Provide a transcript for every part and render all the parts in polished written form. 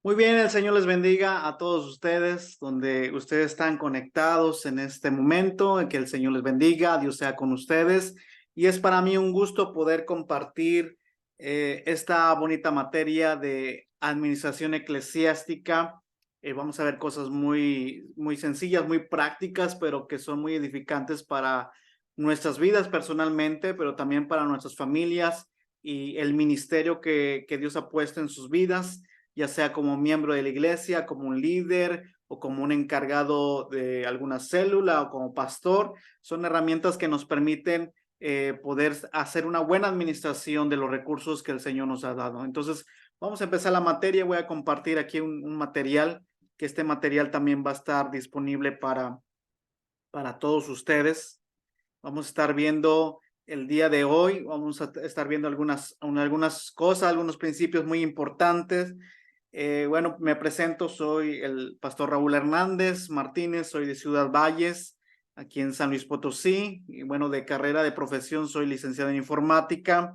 Muy bien, el Señor les bendiga a todos ustedes, donde ustedes están conectados en este momento, que el Señor les bendiga, Dios sea con ustedes. Y es para mí un gusto poder compartir esta bonita materia de administración eclesiástica. Vamos a ver cosas muy sencillas, muy prácticas, pero que son muy edificantes para nuestras vidas personalmente, pero también para nuestras familias y el ministerio que Dios ha puesto en sus vidas, ya sea como miembro de la iglesia, como un líder o como un encargado de alguna célula o como pastor. Son herramientas que nos permiten poder hacer una buena administración de los recursos que el Señor nos ha dado. Entonces, vamos a empezar la materia. Voy a compartir aquí un material, que este material también va a estar disponible para todos ustedes. Vamos a estar viendo el día de hoy, vamos a estar viendo algunas cosas, algunos principios muy importantes. Bueno, me presento, soy el pastor Raúl Hernández Martínez, soy de Ciudad Valles, aquí en San Luis Potosí, y bueno, de carrera de profesión soy licenciado en informática,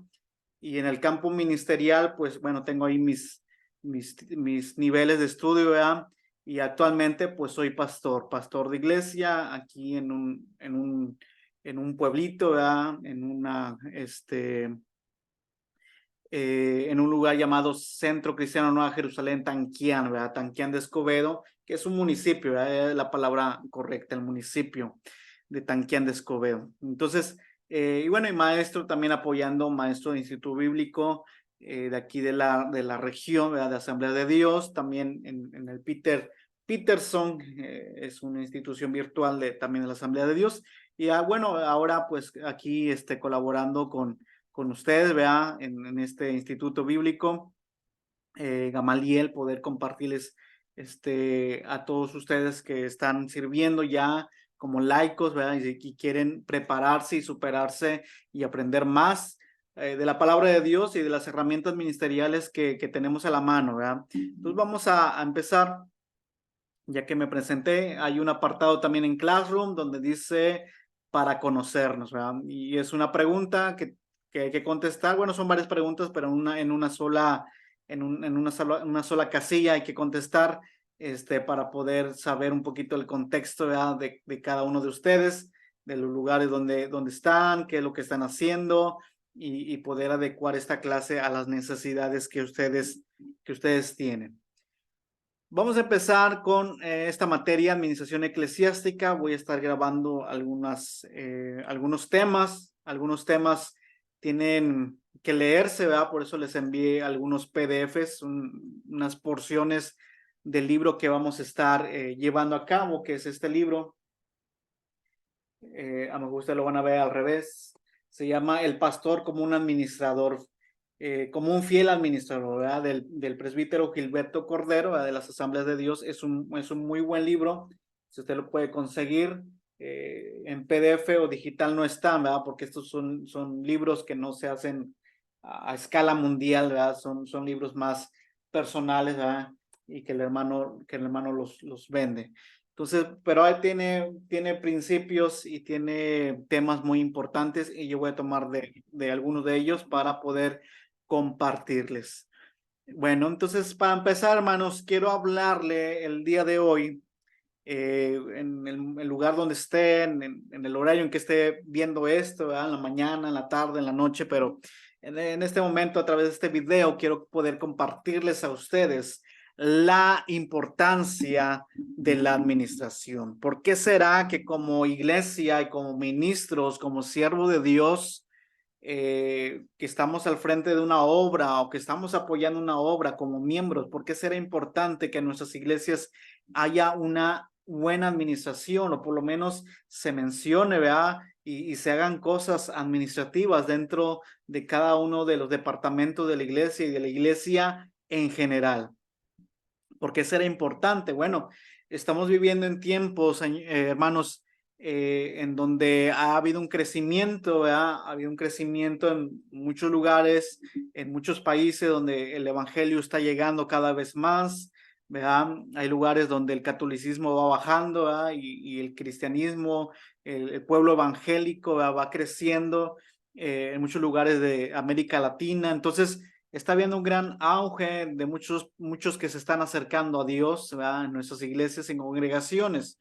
y en el campo ministerial, pues bueno, tengo ahí mis niveles de estudio, ¿verdad? Y actualmente pues soy pastor de iglesia aquí en un pueblito, ¿verdad? En un lugar llamado Centro Cristiano Nueva Jerusalén, Tanquián, ¿verdad? Tanquián de Escobedo, que es un municipio, ¿verdad? Es la palabra correcta, el municipio de Tanquián de Escobedo. Entonces, y bueno, y maestro también apoyando, maestro de Instituto Bíblico de aquí de la región, ¿verdad? De Asamblea de Dios, también en el Peterson, es una institución virtual también de la Asamblea de Dios. Y bueno, ahora pues aquí colaborando con ustedes, vea, en este instituto bíblico, Gamaliel, poder compartirles a todos ustedes que están sirviendo ya como laicos, ¿verdad? Y quieren prepararse y superarse y aprender más de la palabra de Dios y de las herramientas ministeriales que tenemos a la mano, ¿verdad? Entonces vamos a empezar. Ya que me presenté, hay un apartado también en Classroom donde dice para conocernos, ¿verdad? Y es una pregunta que hay que contestar. Bueno, son varias preguntas, pero en una sola casilla hay que contestar, para poder saber un poquito el contexto, ¿verdad? De cada uno de ustedes, de los lugares donde están, qué es lo que están haciendo, y poder adecuar esta clase a las necesidades que ustedes tienen. Vamos a empezar con esta materia, administración eclesiástica. Voy a estar grabando algunos temas. Algunos temas tienen que leerse, ¿verdad? Por eso les envié algunos PDFs, unas porciones del libro que vamos a estar llevando a cabo, que es este libro. A lo mejor ustedes lo van a ver al revés. Se llama El pastor como un administrador, como un fiel administrador, ¿verdad? Del presbítero Gilberto Cordero, ¿verdad? De las Asambleas de Dios. Es un muy buen libro. Si usted lo puede conseguir en PDF o digital, no están, ¿verdad? Porque estos son libros que no se hacen a escala mundial, ¿verdad? Son libros más personales, ¿verdad? Y que el hermano los vende. Entonces, pero ahí tiene principios y tiene temas muy importantes, y yo voy a tomar de algunos de ellos para poder compartirles. Bueno, entonces para empezar, hermanos, quiero hablarle el día de hoy, en el lugar donde estén, en el horario en que esté viendo esto, ¿verdad? En la mañana, en la tarde, en la noche, pero en este momento, a través de este video, quiero poder compartirles a ustedes la importancia de la administración. ¿Por qué será que como iglesia y como ministros, como siervo de Dios, que estamos al frente de una obra o que estamos apoyando una obra como miembros, por qué será importante que en nuestras iglesias haya una buena administración, o por lo menos se mencione, ¿verdad? Y se hagan cosas administrativas dentro de cada uno de los departamentos de la iglesia y de la iglesia en general? ¿Por qué será importante? Bueno, estamos viviendo en tiempos, hermanos, en donde ha habido un crecimiento, ¿verdad? Ha habido un crecimiento en muchos lugares, en muchos países donde el evangelio está llegando cada vez más, ¿verdad? Hay lugares donde el catolicismo va bajando, ¿verdad? Y el cristianismo, el pueblo evangélico, ¿verdad? Va creciendo en muchos lugares de América Latina. Entonces, está habiendo un gran auge de muchos que se están acercando a Dios, ¿verdad? En nuestras iglesias, en congregaciones.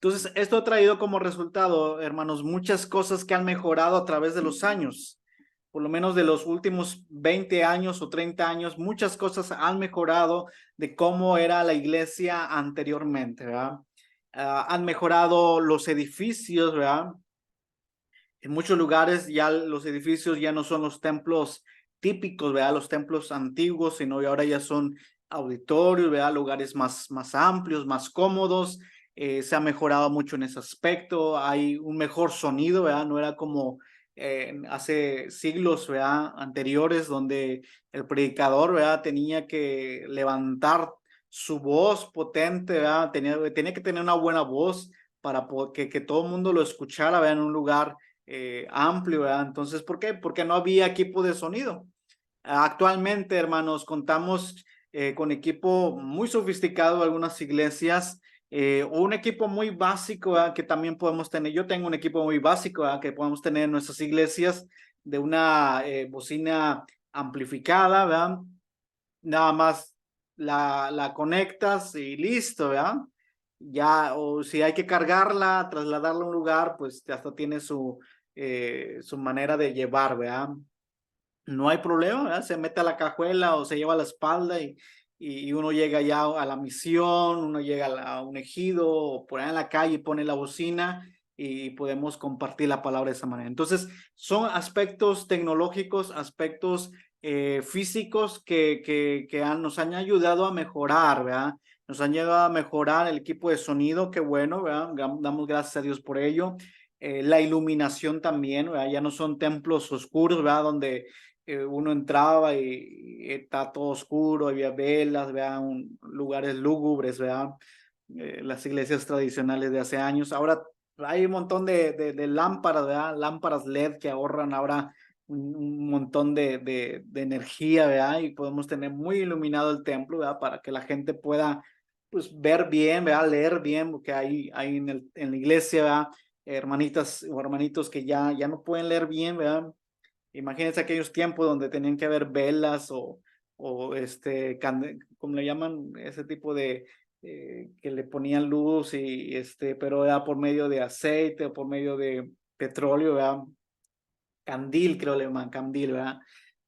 Entonces, esto ha traído como resultado, hermanos, muchas cosas que han mejorado a través de los años. Por lo menos de los últimos 20 años o 30 años, muchas cosas han mejorado de cómo era la iglesia anteriormente, ¿verdad? Han mejorado los edificios, ¿verdad? En muchos lugares ya los edificios ya no son los templos típicos, ¿verdad? Los templos antiguos, sino que ahora ya son auditorios, ¿verdad? Lugares más amplios, más cómodos. Se ha mejorado mucho en ese aspecto. Hay un mejor sonido, ¿verdad? No era como hace siglos, ¿verdad? Anteriores, donde el predicador, ¿verdad? Tenía que levantar su voz potente, ¿verdad? Tenía que tener una buena voz para que todo el mundo lo escuchara, ¿verdad? En un lugar amplio, ¿verdad? Entonces, ¿por qué? Porque no había equipo de sonido. Actualmente, hermanos, contamos con equipo muy sofisticado, algunas iglesias, o un equipo muy básico, ¿verdad? Que también podemos tener. Yo tengo un equipo muy básico, ¿verdad? Que podemos tener en nuestras iglesias de una bocina amplificada, ¿verdad? Nada más la conectas y listo, ¿verdad? Ya, o si hay que cargarla, trasladarla a un lugar, pues hasta tiene su manera de llevar, ¿verdad? No hay problema, ¿verdad? Se mete a la cajuela o se lleva a la espalda y uno llega ya a la misión, uno llega a un ejido o por ahí en la calle pone la bocina y podemos compartir la palabra de esa manera. Entonces, son aspectos tecnológicos, aspectos físicos que nos han ayudado a mejorar, ¿verdad? Nos han ayudado a mejorar el equipo de sonido, qué bueno, ¿verdad? Damos gracias a Dios por ello. La iluminación también, ¿verdad? Ya no son templos oscuros, ¿verdad? Donde uno entraba y está todo oscuro, había velas, ¿verdad? Lugares lúgubres, ¿verdad? Las iglesias tradicionales de hace años. Ahora hay un montón de lámparas, ¿verdad? Lámparas LED que ahorran ahora un montón de energía, ¿verdad? Y podemos tener muy iluminado el templo, ¿verdad? Para que la gente pueda, pues, ver bien, ¿verdad? Leer bien, porque hay en la iglesia, ¿verdad? Hermanitas o hermanitos que ya no pueden leer bien, ¿verdad? Imagínense aquellos tiempos donde tenían que haber velas o ¿cómo le llaman? Ese tipo de, que le ponían luz pero era por medio de aceite o por medio de petróleo, ¿verdad? Candil, creo le llaman, candil, ¿verdad?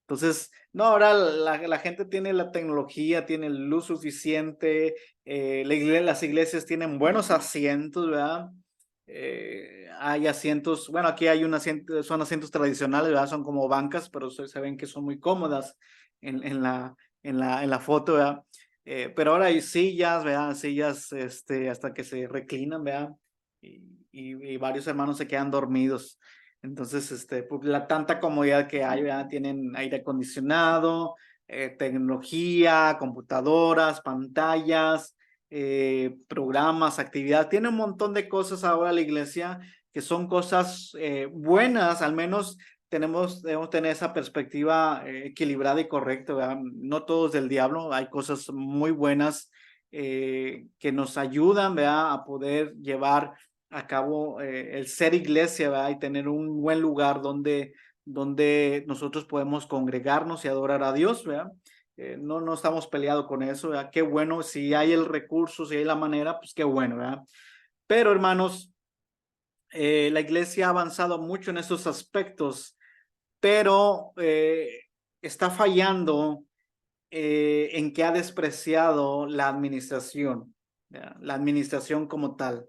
Entonces, no, ahora la gente tiene la tecnología, tiene luz suficiente, las iglesias tienen buenos asientos, ¿verdad? Hay asientos, bueno, aquí hay son asientos tradicionales, ¿verdad? Son como bancas, pero se ven que son muy cómodas en la foto, ¿verdad? Pero ahora hay sillas, ¿verdad? Sillas hasta que se reclinan, ¿verdad? Y varios hermanos se quedan dormidos. Entonces, por la tanta comodidad que hay, ¿verdad? Tienen aire acondicionado, tecnología, computadoras, pantallas, programas, actividades. Tiene un montón de cosas ahora la iglesia que son cosas buenas, al menos debemos tener esa perspectiva equilibrada y correcta, ¿verdad? No todo es del diablo, hay cosas muy buenas que nos ayudan, ¿verdad? A poder llevar a cabo el ser iglesia, ¿verdad? Y tener un buen lugar donde nosotros podemos congregarnos y adorar a Dios, ¿verdad? No estamos peleados con eso, ¿verdad? Qué bueno, si hay el recurso, si hay la manera, pues qué bueno, ¿verdad? Pero hermanos, la iglesia ha avanzado mucho en estos aspectos, pero está fallando en que ha despreciado la administración, ¿verdad? La administración como tal.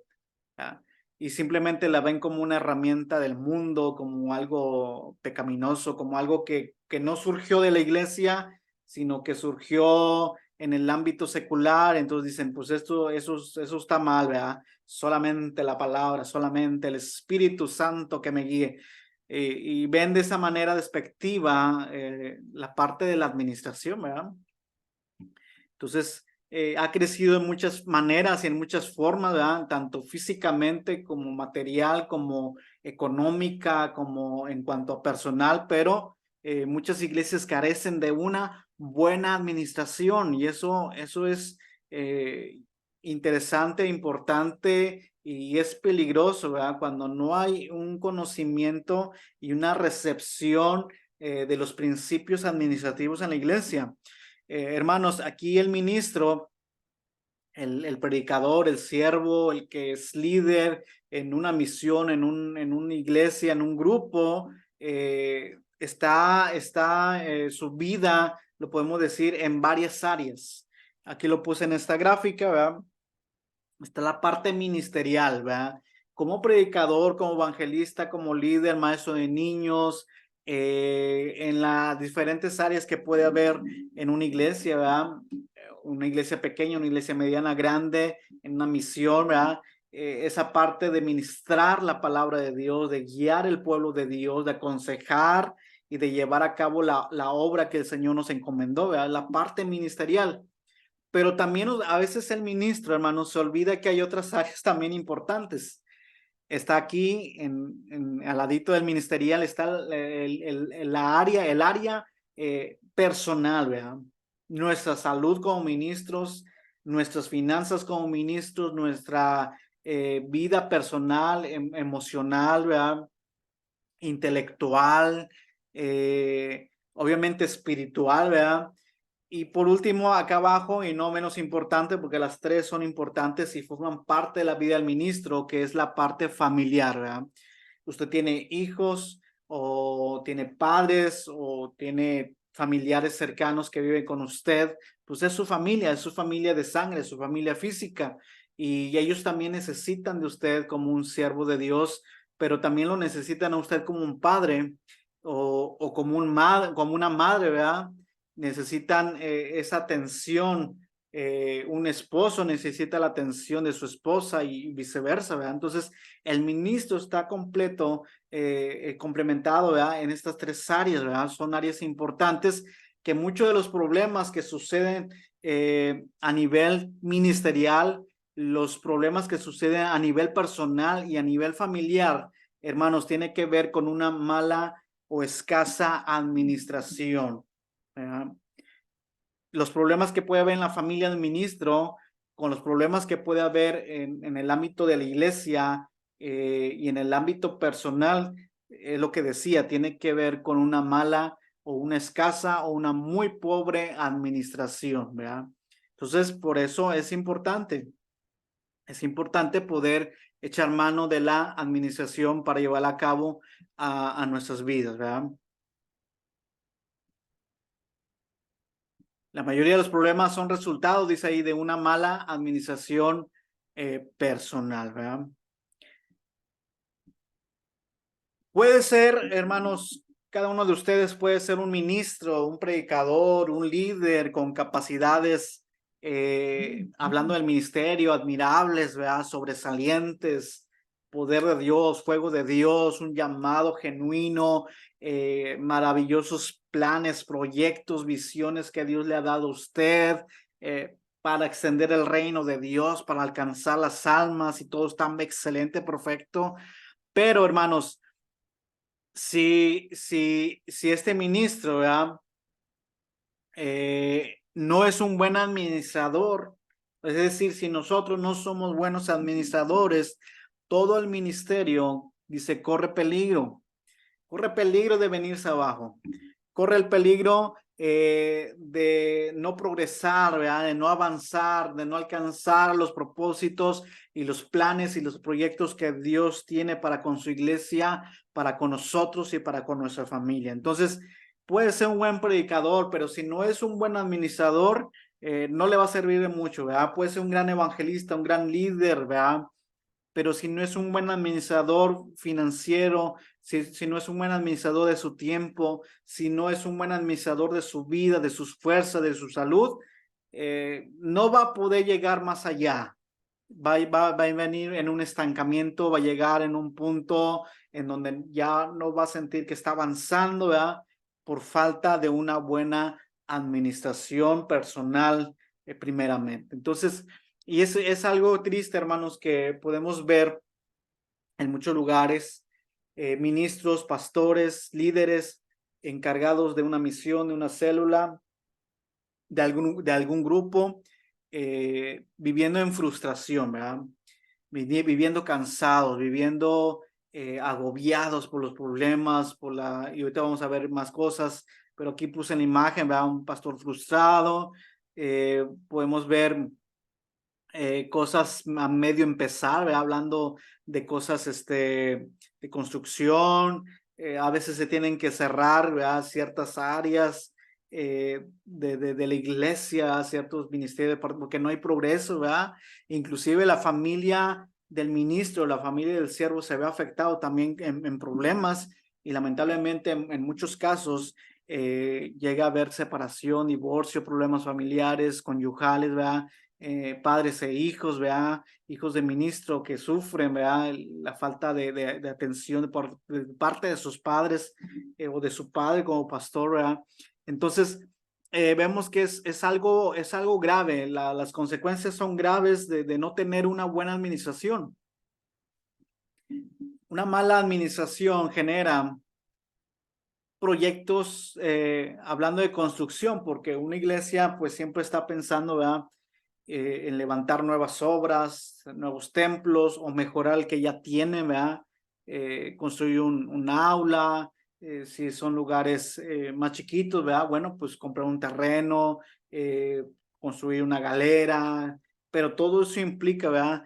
¿Ya? Y simplemente la ven como una herramienta del mundo, como algo pecaminoso, como algo que no surgió de la iglesia, sino que surgió en el ámbito secular. Entonces dicen, pues eso está mal, ¿verdad? Solamente la palabra, solamente el Espíritu Santo que me guíe. Y ven de esa manera despectiva la parte de la administración, ¿verdad? Entonces, ha crecido en muchas maneras y en muchas formas, ¿verdad? Tanto físicamente como material, como económica, como en cuanto a personal, pero muchas iglesias carecen de una buena administración y eso es eh, interesante, importante y es peligroso, ¿verdad? Cuando no hay un conocimiento y una recepción de los principios administrativos en la iglesia. Hermanos, aquí el ministro, el predicador, el siervo, el que es líder en una misión, en una iglesia, en un grupo, su vida, lo podemos decir, en varias áreas. Aquí lo puse en esta gráfica, ¿verdad? Está la parte ministerial, ¿verdad? Como predicador, como evangelista, como líder, maestro de niños, en las diferentes áreas que puede haber en una iglesia, ¿verdad? Una iglesia pequeña, una iglesia mediana, grande, en una misión, ¿verdad? Esa parte de ministrar la palabra de Dios, de guiar el pueblo de Dios, de aconsejar y de llevar a cabo la obra que el Señor nos encomendó, ¿verdad? La parte ministerial. Pero también a veces el ministro, hermano, se olvida que hay otras áreas también importantes. Está aquí, al ladito del ministerial, está el área personal, ¿verdad? Nuestra salud como ministros, nuestras finanzas como ministros, nuestra vida personal, emocional, ¿verdad? Intelectual, obviamente espiritual, ¿verdad? Y por último, acá abajo, y no menos importante, porque las tres son importantes y forman parte de la vida del ministro, que es la parte familiar, ¿verdad? Usted tiene hijos o tiene padres o tiene familiares cercanos que viven con usted, pues es su familia de sangre, su familia física, y ellos también necesitan de usted como un siervo de Dios, pero también lo necesitan a usted como un padre o como como una madre, ¿verdad? Necesitan esa atención. Un esposo necesita la atención de su esposa y viceversa, ¿verdad? Entonces, el ministro está completo, complementado, ¿verdad? En estas tres áreas, ¿verdad? Son áreas importantes que muchos de los problemas que suceden a nivel ministerial, los problemas que suceden a nivel personal y a nivel familiar, hermanos, tiene que ver con una mala o escasa administración, ¿verdad? Los problemas que puede haber en la familia del ministro, con los problemas que puede haber en el ámbito de la iglesia y en el ámbito personal, es lo que decía, tiene que ver con una mala o una escasa o una muy pobre administración, ¿verdad? Entonces, por eso es importante poder echar mano de la administración para llevarla a cabo a nuestras vidas, ¿verdad? La mayoría de los problemas son resultados, dice ahí, de una mala administración personal, ¿verdad? Puede ser, hermanos, cada uno de ustedes puede ser un ministro, un predicador, un líder con capacidades, hablando del ministerio, admirables, ¿verdad? Sobresalientes, poder de Dios, fuego de Dios, un llamado genuino, maravillosos planes, proyectos, visiones que Dios le ha dado a usted, para extender el reino de Dios, para alcanzar las almas y todo está excelente, perfecto. Pero, hermanos, si este ministro, ¿verdad? No es un buen administrador, es decir, si nosotros no somos buenos administradores, todo el ministerio, dice, corre peligro de venirse abajo, corre el peligro de no progresar, ¿verdad? De no avanzar, de no alcanzar los propósitos y los planes y los proyectos que Dios tiene para con su iglesia, para con nosotros y para con nuestra familia. Entonces, puede ser un buen predicador, pero si no es un buen administrador, no le va a servir de mucho, ¿verdad? Puede ser un gran evangelista, un gran líder, ¿verdad? Pero si no es un buen administrador financiero, si no es un buen administrador de su tiempo, si no es un buen administrador de su vida, de sus fuerzas, de su salud, no va a poder llegar más allá. Va a venir en un estancamiento, va a llegar en un punto en donde ya no va a sentir que está avanzando, ¿verdad? Por falta de una buena administración personal, primeramente. Entonces, y es algo triste, hermanos, que podemos ver en muchos lugares, ministros, pastores, líderes encargados de una misión, de una célula, de algún grupo, viviendo en frustración, ¿verdad? Viviendo cansados, viviendo agobiados por los problemas, y ahorita vamos a ver más cosas, pero aquí puse en la imagen, ¿verdad? Un pastor frustrado, podemos ver cosas a medio empezar, ¿verdad? Hablando de cosas de construcción, a veces se tienen que cerrar, ¿verdad? Ciertas áreas de la iglesia, ciertos ministerios, porque no hay progreso, ¿verdad? Inclusive la familia del ministro, la familia del siervo se ve afectado también en problemas y lamentablemente en muchos casos llega a haber separación, divorcio, problemas familiares, conyugales, ¿verdad? Padres e hijos, ¿verdad? Hijos de ministro que sufren, ¿verdad? La falta de atención de parte de sus padres o de su padre como pastor, ¿verdad? Entonces, vemos que es algo grave, las consecuencias son graves de no tener una buena administración. Una mala administración genera proyectos, hablando de construcción, porque una iglesia pues siempre está pensando, ¿verdad? En levantar nuevas obras, nuevos templos o mejorar el que ya tienen, ¿verdad? Construir un aula, si son lugares más chiquitos, ¿verdad? Bueno, pues comprar un terreno, construir una galera, pero todo eso implica, ¿verdad?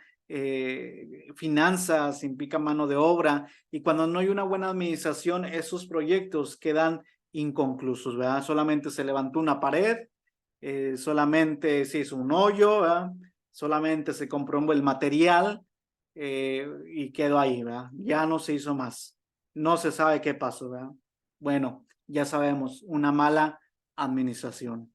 Finanzas, implica mano de obra, y cuando no hay una buena administración, esos proyectos quedan inconclusos, ¿verdad? Solamente se levantó una pared, solamente se hizo un hoyo, ¿verdad? Solamente se compró el material y quedó ahí, ¿verdad? Ya no se hizo más. No se sabe qué pasó, ¿verdad? Bueno, ya sabemos, una mala administración.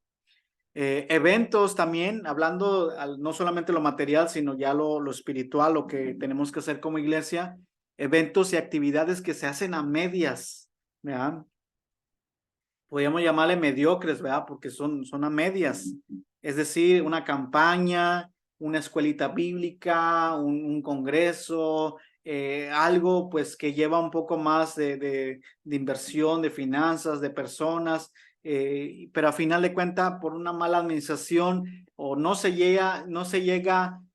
Eventos también, hablando no solamente lo material, sino ya lo espiritual, lo que tenemos que hacer como iglesia, eventos y actividades que se hacen a medias, ¿verdad? Podríamos llamarle mediocres, ¿verdad? Porque son a medias. Es decir, una campaña, una escuelita bíblica, un congreso, algo pues que lleva un poco más de inversión, de finanzas, de personas, pero a final de cuentas, por una mala administración o no se llega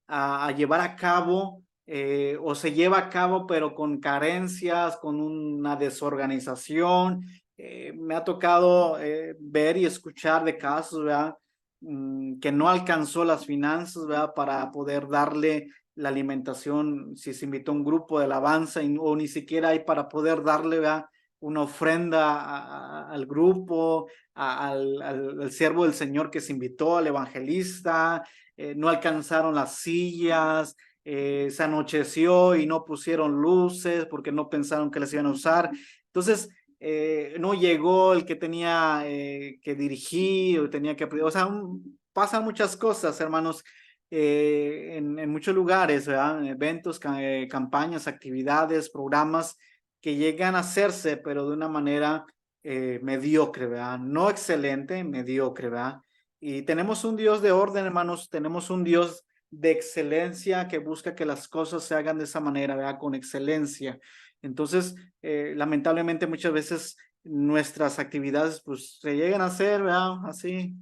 a llevar a cabo, o se lleva a cabo, pero con carencias, con una desorganización. Me ha tocado ver y escuchar de casos, ¿verdad? Que no alcanzó las finanzas, ¿verdad? Para poder darle la alimentación, si se invitó a un grupo de alabanza o ni siquiera hay para poder darle, ¿verdad? Una ofrenda al grupo, al siervo del Señor que se invitó, al evangelista, no alcanzaron las sillas, se anocheció y no pusieron luces porque no pensaron que las iban a usar. Entonces, no llegó el que tenía que dirigir o tenía que, o sea, pasan muchas cosas, hermanos, en muchos lugares, ¿verdad? En eventos, campañas, actividades, programas que llegan a hacerse, pero de una manera mediocre, ¿verdad? No excelente, mediocre, ¿verdad? Y tenemos un Dios de orden, hermanos, tenemos un Dios de excelencia que busca que las cosas se hagan de esa manera, ¿verdad? Con excelencia. Entonces, lamentablemente muchas veces nuestras actividades pues se llegan a hacer, ¿verdad? Así,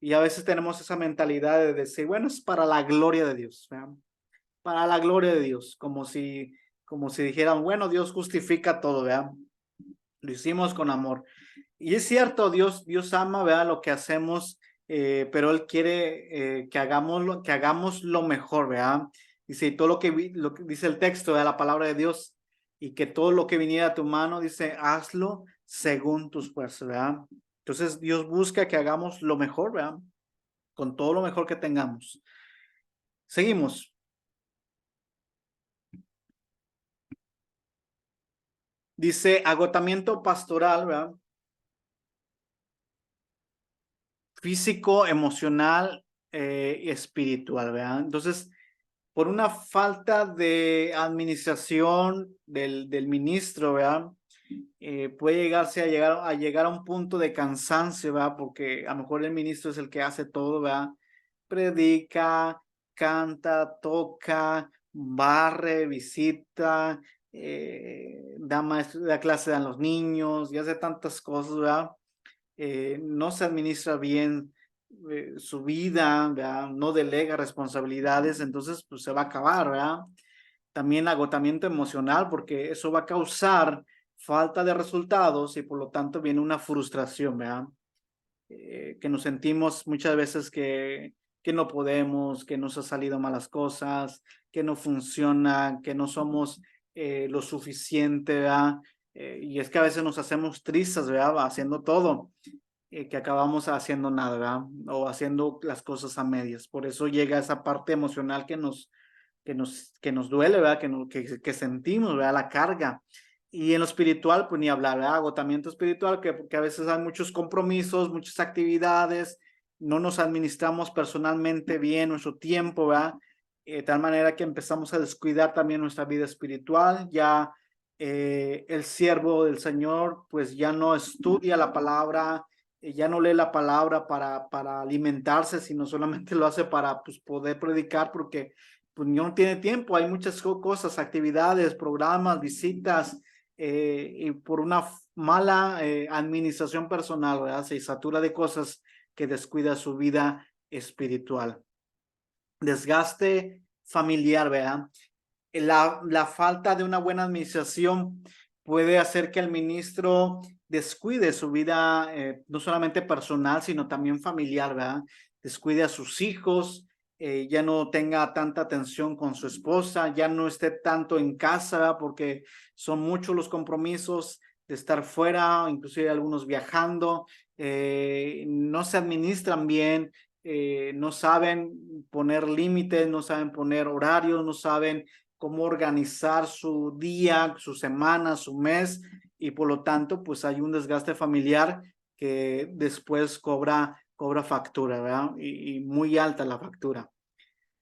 y a veces tenemos esa mentalidad de decir, bueno, es para la gloria de Dios, ¿verdad? Para la gloria de Dios, como si dijeran, bueno, Dios justifica todo, ¿verdad? Lo hicimos con amor. Y es cierto, Dios ama, ¿verdad? Lo que hacemos, pero Él quiere que hagamos lo mejor, ¿verdad? Dice, y todo lo que dice el texto de la palabra de Dios, y que todo lo que viniera a tu mano, dice, hazlo según tus fuerzas, ¿verdad? Entonces, Dios busca que hagamos lo mejor, ¿verdad? Con todo lo mejor que tengamos. Seguimos. Dice, agotamiento pastoral, ¿verdad? Físico, emocional y espiritual, ¿verdad? Entonces, por una falta de administración del ministro, ¿verdad? Puede llegar a un punto de cansancio, ¿verdad? Porque a lo mejor el ministro es el que hace todo, ¿verdad? Predica, canta, toca, barre, visita, da clase a los niños y hace tantas cosas, ¿verdad? No se administra bien su vida, ¿verdad? No delega responsabilidades, entonces pues se va a acabar, ¿verdad? también agotamiento emocional, porque eso va a causar falta de resultados y por lo tanto viene una frustración, ¿verdad? Que nos sentimos muchas veces que no podemos, que nos han salido malas cosas, que no funciona, que no somos lo suficiente, ¿verdad? Y es que a veces nos hacemos tristes, ¿verdad? Haciendo todo, que acabamos haciendo nada, ¿verdad? O haciendo las cosas a medias. Por eso llega esa parte emocional que nos duele, ¿verdad? Que sentimos, ¿verdad? La carga. Y en lo espiritual, pues ni hablar, ¿verdad? Agotamiento espiritual, que a veces hay muchos compromisos, muchas actividades, no nos administramos personalmente bien nuestro tiempo, ¿verdad? De tal manera que empezamos a descuidar también nuestra vida espiritual. Ya el siervo del Señor, pues ya no estudia la palabra, ya no lee la palabra para alimentarse, sino solamente lo hace para pues, poder predicar, porque pues no tiene tiempo, hay muchas cosas, actividades, programas, visitas, y por una mala administración personal, ¿verdad? Se satura de cosas que descuida su vida espiritual. Desgaste familiar, ¿verdad? La falta de una buena administración puede hacer que el ministro descuide su vida, no solamente personal, sino también familiar, ¿verdad? Descuide a sus hijos, ya no tenga tanta atención con su esposa, ya no esté tanto en casa, ¿verdad? Porque son muchos los compromisos de estar fuera, inclusive algunos viajando, no se administran bien, no saben poner límites, no saben poner horarios, no saben cómo organizar su día, su semana, su mes, y por lo tanto, pues hay un desgaste familiar que después cobra factura, ¿verdad? Y muy alta la factura.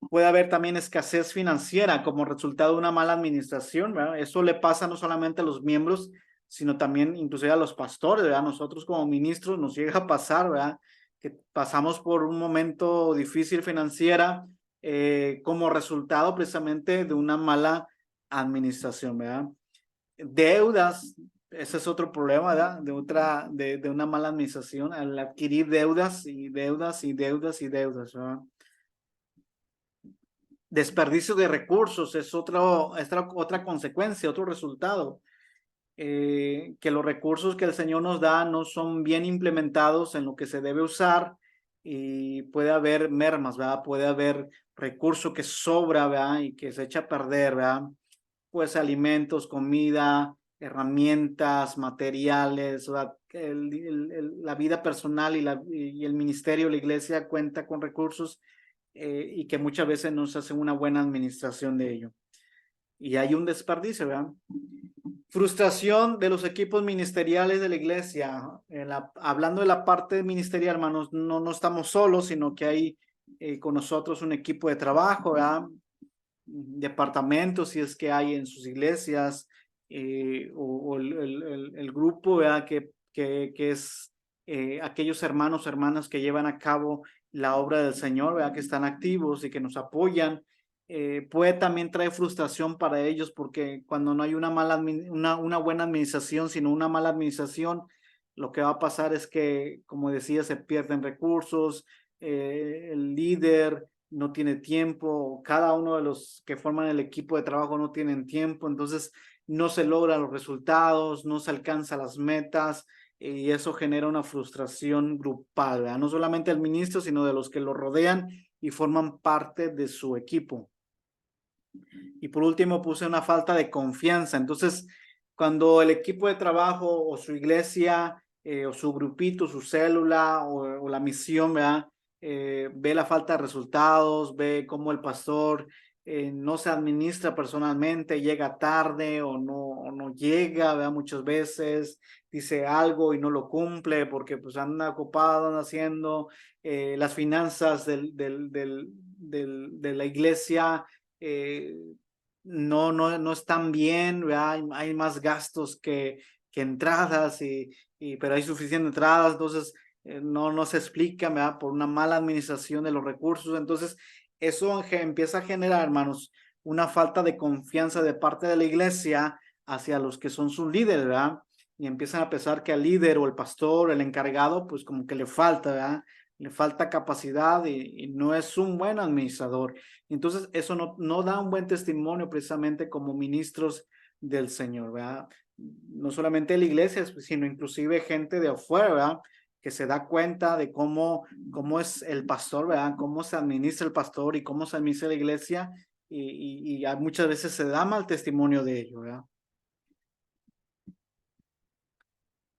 Puede haber también escasez financiera como resultado de una mala administración, ¿verdad? Eso le pasa no solamente a los miembros, sino también inclusive a los pastores, ¿verdad? Nosotros como ministros nos llega a pasar, ¿verdad? Que pasamos por un momento difícil financiera como resultado precisamente de una mala administración, ¿verdad? Deudas, ese es otro problema, ¿verdad? De una mala administración, al adquirir deudas y deudas y deudas y deudas, ¿verdad? Desperdicio de recursos es otra consecuencia, otro resultado. Que los recursos que el Señor nos da no son bien implementados en lo que se debe usar y puede haber mermas, ¿verdad? Puede haber recurso que sobra, ¿verdad? Y que se echa a perder, ¿verdad? Pues alimentos, comida, herramientas, materiales, ¿verdad? La vida personal y el ministerio, la iglesia cuenta con recursos y que muchas veces no se hace una buena administración de ello. Y hay un desperdicio, ¿verdad? Frustración de los equipos ministeriales de la iglesia. Hablando de la parte ministerial, hermanos, no estamos solos, sino que hay con nosotros un equipo de trabajo, ¿verdad? Departamentos, si es que hay en sus iglesias, o el grupo, ¿verdad? Que es aquellos hermanos, hermanas que llevan a cabo la obra del Señor, ¿verdad? Que están activos y que nos apoyan. Puede también traer frustración para ellos porque cuando no hay una buena administración, sino una mala administración, lo que va a pasar es que, como decía, se pierden recursos, el líder no tiene tiempo, cada uno de los que forman el equipo de trabajo no tienen tiempo, entonces no se logran los resultados, no se alcanzan las metas y eso genera una frustración grupal, ¿verdad? No solamente del ministro, sino de los que lo rodean y forman parte de su equipo. Y por último puse una falta de confianza. Entonces, cuando el equipo de trabajo o su iglesia o su grupito, su célula o la misión, ¿verdad? Ve la falta de resultados, ve cómo el pastor no se administra personalmente, llega tarde o no llega, ¿verdad? Muchas veces dice algo y no lo cumple porque pues anda ocupado, anda haciendo las finanzas de la iglesia. Eh, no están bien, ¿verdad? Hay más gastos que entradas, pero hay suficientes entradas, entonces no se explica, ¿verdad? Por una mala administración de los recursos. Entonces, eso empieza a generar, hermanos, una falta de confianza de parte de la iglesia hacia los que son sus líderes, ¿verdad? Y empiezan a pensar que al líder o el pastor, el encargado, pues como que le falta, ¿verdad? le falta capacidad y no es un buen administrador. Entonces, eso no da un buen testimonio precisamente como ministros del Señor, ¿verdad? No solamente la iglesia, sino inclusive gente de afuera, ¿verdad? Que se da cuenta de cómo es el pastor, ¿verdad? Cómo se administra el pastor y cómo se administra la iglesia y muchas veces se da mal testimonio de ello, ¿verdad?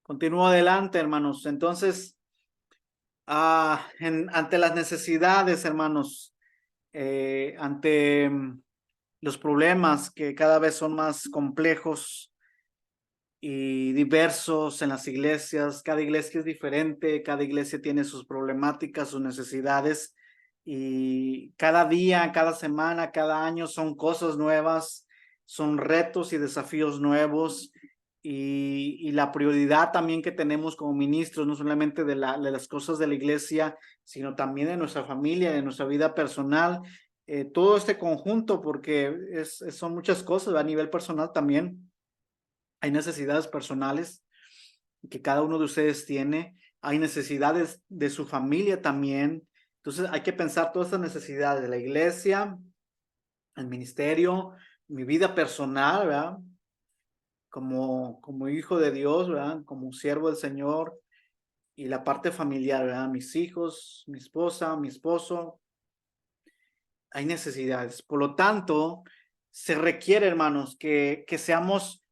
Continúo adelante, hermanos. Entonces, ante las necesidades, hermanos, ante los problemas que cada vez son más complejos y diversos en las iglesias, cada iglesia es diferente, cada iglesia tiene sus problemáticas, sus necesidades, y cada día, cada semana, cada año son cosas nuevas, son retos y desafíos nuevos. Y la prioridad también que tenemos como ministros, no solamente de las cosas de la iglesia, sino también de nuestra familia, de nuestra vida personal, todo este conjunto, porque son muchas cosas a nivel personal también. Hay necesidades personales que cada uno de ustedes tiene, hay necesidades de su familia también. Entonces hay que pensar todas estas necesidades de la iglesia, el ministerio, mi vida personal, ¿verdad? Como hijo de Dios, ¿verdad? Como siervo del Señor, y la parte familiar, ¿verdad? Mis hijos, mi esposa, mi esposo, hay necesidades. Por lo tanto, se requiere, hermanos, que seamos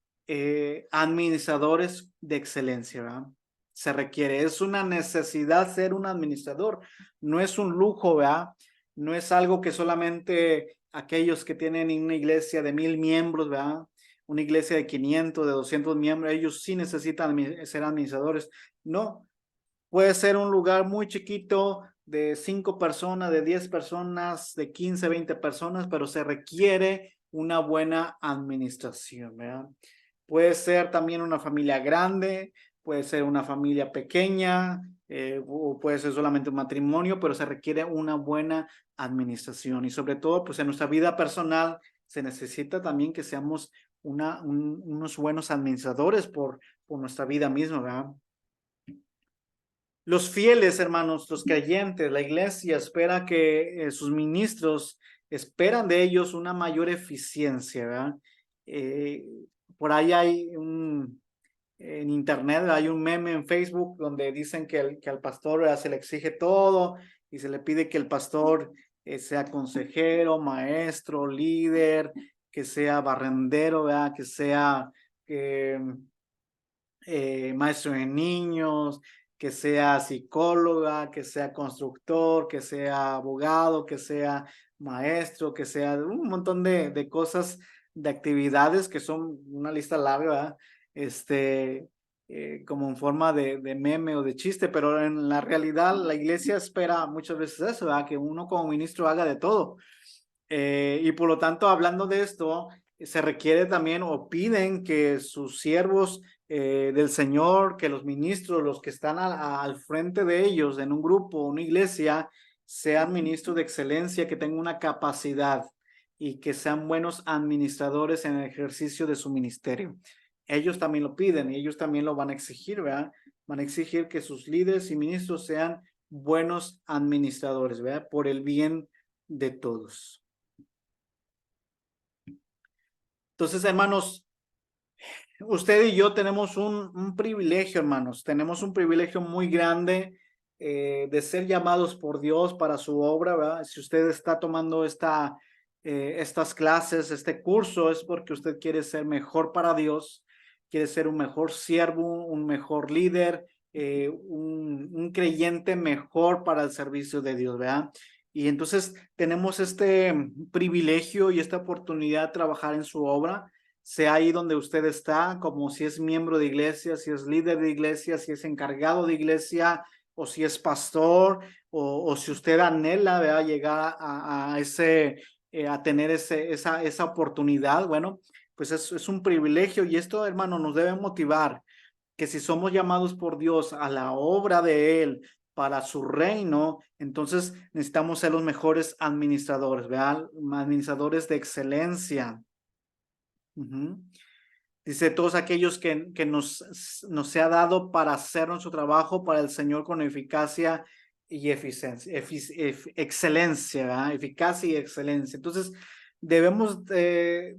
administradores de excelencia, ¿verdad? Se requiere, es una necesidad ser un administrador, no es un lujo, ¿verdad? No es algo que solamente aquellos que tienen una iglesia de 1000 miembros, ¿verdad? Una iglesia de 500, de 200 miembros, ellos sí necesitan ser administradores. No, puede ser un lugar muy chiquito de 5 personas, de 10 personas, de 15, 20 personas, pero se requiere una buena administración, ¿verdad? Puede ser también una familia grande, puede ser una familia pequeña, o puede ser solamente un matrimonio, pero se requiere una buena administración. Y sobre todo, pues en nuestra vida personal se necesita también que seamos unos buenos administradores por nuestra vida misma, ¿verdad? Los fieles, hermanos, los creyentes, la iglesia espera que sus ministros esperan de ellos una mayor eficiencia, ¿verdad? Eh, por ahí en internet hay un meme en Facebook donde dicen que al pastor, ¿verdad?, se le exige todo y se le pide que el pastor sea consejero, maestro, líder, que sea barrendero, ¿verdad?, que sea eh, maestro de niños, que sea psicóloga, que sea constructor, que sea abogado, que sea maestro, que sea un montón de cosas, de actividades que son una lista larga, ¿verdad? Como en forma de meme o de chiste, pero en la realidad la iglesia espera muchas veces eso, ¿verdad? Que uno como ministro haga de todo. Y por lo tanto, hablando de esto, se requiere también o piden que sus siervos del Señor, que los ministros, los que están al frente de ellos en un grupo, una iglesia, sean ministros de excelencia, que tengan una capacidad y que sean buenos administradores en el ejercicio de su ministerio. Ellos también lo piden y ellos también lo van a exigir, ¿verdad? Van a exigir que sus líderes y ministros sean buenos administradores, ¿verdad? Por el bien de todos. Entonces, hermanos, usted y yo tenemos un privilegio, hermanos. Tenemos un privilegio muy grande de ser llamados por Dios para su obra, ¿verdad? Si usted está tomando estas clases, este curso, es porque usted quiere ser mejor para Dios, quiere ser un mejor siervo, un mejor líder, un creyente mejor para el servicio de Dios, ¿verdad? Y entonces tenemos este privilegio y esta oportunidad de trabajar en su obra, sea ahí donde usted está, como si es miembro de iglesia, si es líder de iglesia, si es encargado de iglesia, o si es pastor, o si usted anhela, ¿verdad?, llegar a tener esa oportunidad. Bueno, pues es un privilegio, y esto, hermano, nos debe motivar que si somos llamados por Dios a la obra de Él, para su reino, entonces necesitamos ser los mejores administradores, ¿verdad? Administradores de excelencia. Dice, todos aquellos que nos se ha dado para hacer nuestro trabajo para el Señor con eficacia y excelencia, ¿verdad? Eficacia y excelencia. Entonces, debemos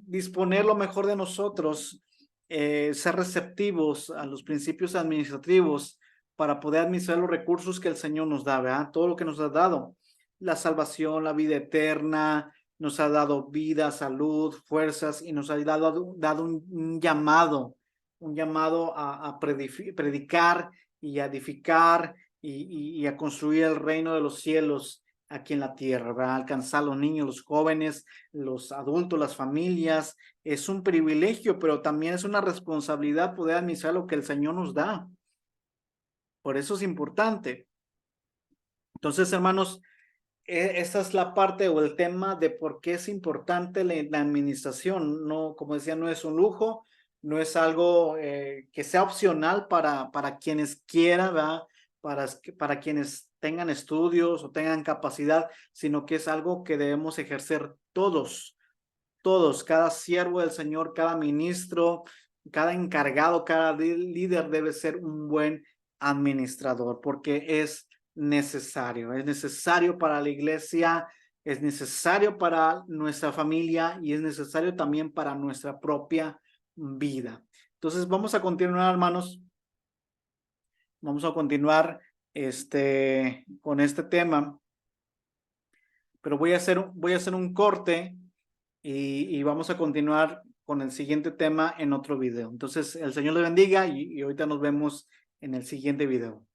disponer lo mejor de nosotros, ser receptivos a los principios administrativos para poder administrar los recursos que el Señor nos da, ¿verdad? Todo lo que nos ha dado, la salvación, la vida eterna, nos ha dado vida, salud, fuerzas y nos ha dado un llamado a predicar y a edificar y a construir el reino de los cielos aquí en la tierra, ¿verdad? Alcanzar a los niños, los jóvenes, los adultos, las familias. Es un privilegio, pero también es una responsabilidad poder administrar lo que el Señor nos da. Por eso es importante. Entonces, hermanos, esa es la parte o el tema de por qué es importante la administración. No, como decía, no es un lujo, no es algo que sea opcional para quienes quieran, ¿verdad? Para quienes tengan estudios o tengan capacidad, sino que es algo que debemos ejercer todos, cada siervo del Señor, cada ministro, cada encargado, cada líder debe ser un buen administrador, porque es necesario para la iglesia, es necesario para nuestra familia y es necesario también para nuestra propia vida. Entonces vamos a continuar, hermanos, vamos a continuar con este tema, pero voy a hacer un corte y vamos a continuar con el siguiente tema en otro video. Entonces, el Señor le bendiga y ahorita nos vemos en el siguiente video.